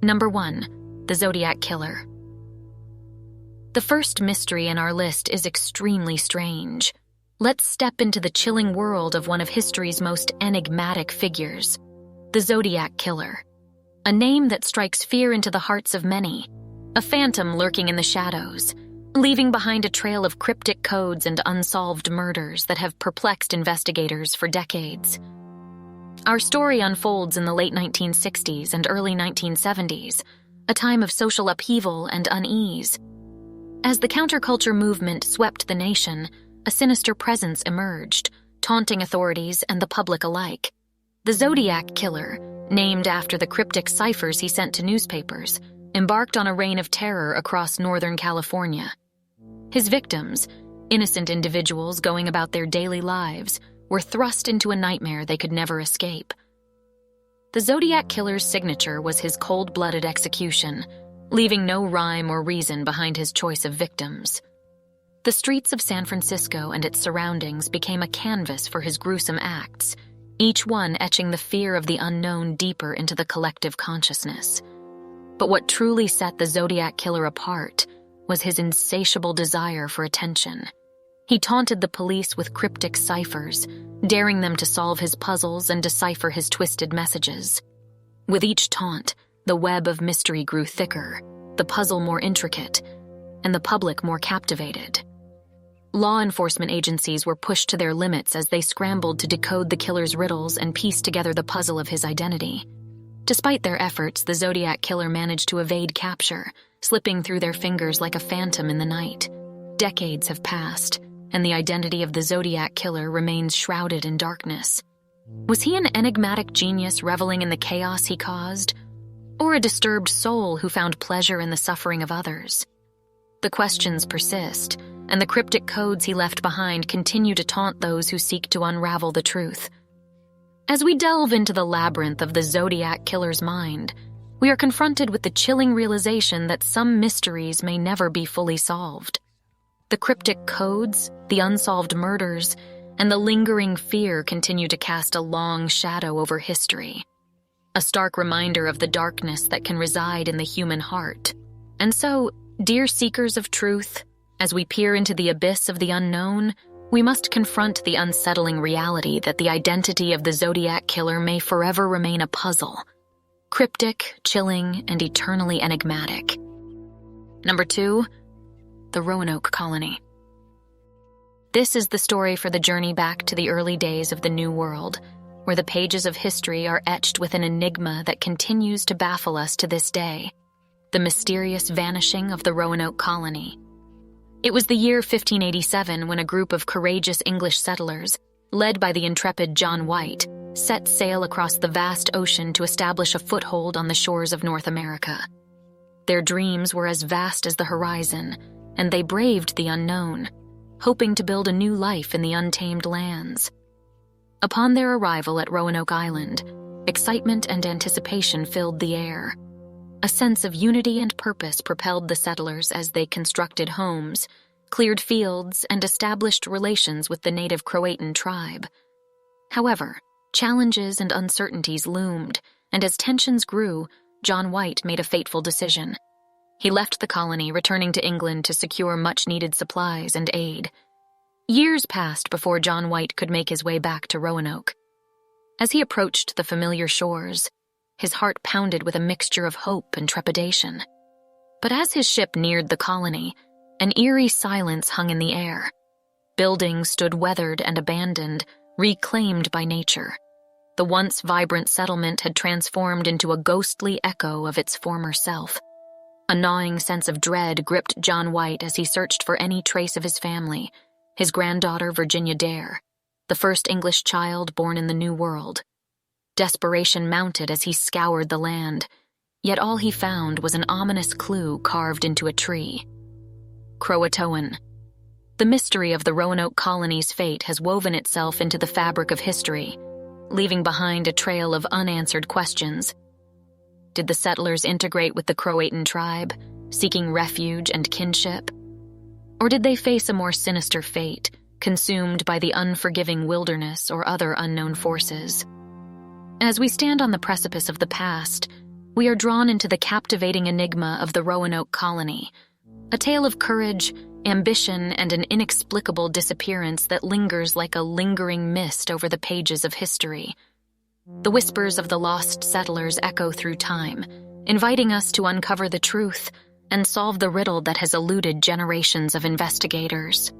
Number 1. The Zodiac Killer. The first mystery in our list is extremely strange. Let's step into the chilling world of one of history's most enigmatic figures, the Zodiac Killer. A name that strikes fear into the hearts of many, a phantom lurking in the shadows, leaving behind a trail of cryptic codes and unsolved murders that have perplexed investigators for decades. Our story unfolds in the late 1960s and early 1970s, a time of social upheaval and unease. As the counterculture movement swept the nation, a sinister presence emerged, taunting authorities and the public alike. The Zodiac Killer, named after the cryptic ciphers he sent to newspapers, embarked on a reign of terror across Northern California. His victims, innocent individuals going about their daily lives, were thrust into a nightmare they could never escape. The Zodiac Killer's signature was his cold-blooded execution, leaving no rhyme or reason behind his choice of victims. The streets of San Francisco and its surroundings became a canvas for his gruesome acts, each one etching the fear of the unknown deeper into the collective consciousness. But what truly set the Zodiac Killer apart was his insatiable desire for attention. He taunted the police with cryptic ciphers, daring them to solve his puzzles and decipher his twisted messages. With each taunt, the web of mystery grew thicker, the puzzle more intricate, and the public more captivated. Law enforcement agencies were pushed to their limits as they scrambled to decode the killer's riddles and piece together the puzzle of his identity. Despite their efforts, the Zodiac Killer managed to evade capture, slipping through their fingers like a phantom in the night. Decades have passed, and the identity of the Zodiac Killer remains shrouded in darkness. Was he an enigmatic genius reveling in the chaos he caused, or a disturbed soul who found pleasure in the suffering of others? The questions persist, and the cryptic codes he left behind continue to taunt those who seek to unravel the truth. As we delve into the labyrinth of the Zodiac Killer's mind, we are confronted with the chilling realization that some mysteries may never be fully solved. The cryptic codes, the unsolved murders, and the lingering fear continue to cast a long shadow over history, a stark reminder of the darkness that can reside in the human heart. And so, dear seekers of truth, as we peer into the abyss of the unknown, we must confront the unsettling reality that the identity of the Zodiac Killer may forever remain a puzzle, cryptic, chilling, and eternally enigmatic. Number 2. The Roanoke Colony. This is the story for the journey back to the early days of the New World, where the pages of history are etched with an enigma that continues to baffle us to this day: the mysterious vanishing of the Roanoke Colony. It was the year 1587 when a group of courageous English settlers, led by the intrepid John White, set sail across the vast ocean to establish a foothold on the shores of North America. Their dreams were as vast as the horizon, and they braved the unknown, hoping to build a new life in the untamed lands. Upon their arrival at Roanoke Island, excitement and anticipation filled the air. A sense of unity and purpose propelled the settlers as they constructed homes, cleared fields, and established relations with the native Croatan tribe. However, challenges and uncertainties loomed, and as tensions grew, John White made a fateful decision. He left the colony, returning to England to secure much-needed supplies and aid. Years passed before John White could make his way back to Roanoke. As he approached the familiar shores, his heart pounded with a mixture of hope and trepidation. But as his ship neared the colony, an eerie silence hung in the air. Buildings stood weathered and abandoned, reclaimed by nature. The once vibrant settlement had transformed into a ghostly echo of its former self. A gnawing sense of dread gripped John White as he searched for any trace of his family, his granddaughter Virginia Dare, the first English child born in the New World. Desperation mounted as he scoured the land, yet all he found was an ominous clue carved into a tree. Croatoan. The mystery of the Roanoke Colony's fate has woven itself into the fabric of history, leaving behind a trail of unanswered questions. Did the settlers integrate with the Croatan tribe, seeking refuge and kinship? Or did they face a more sinister fate, consumed by the unforgiving wilderness or other unknown forces? As we stand on the precipice of the past, we are drawn into the captivating enigma of the Roanoke Colony, a tale of courage, ambition, and an inexplicable disappearance that lingers like a lingering mist over the pages of history. The whispers of the lost settlers echo through time, inviting us to uncover the truth and solve the riddle that has eluded generations of investigators.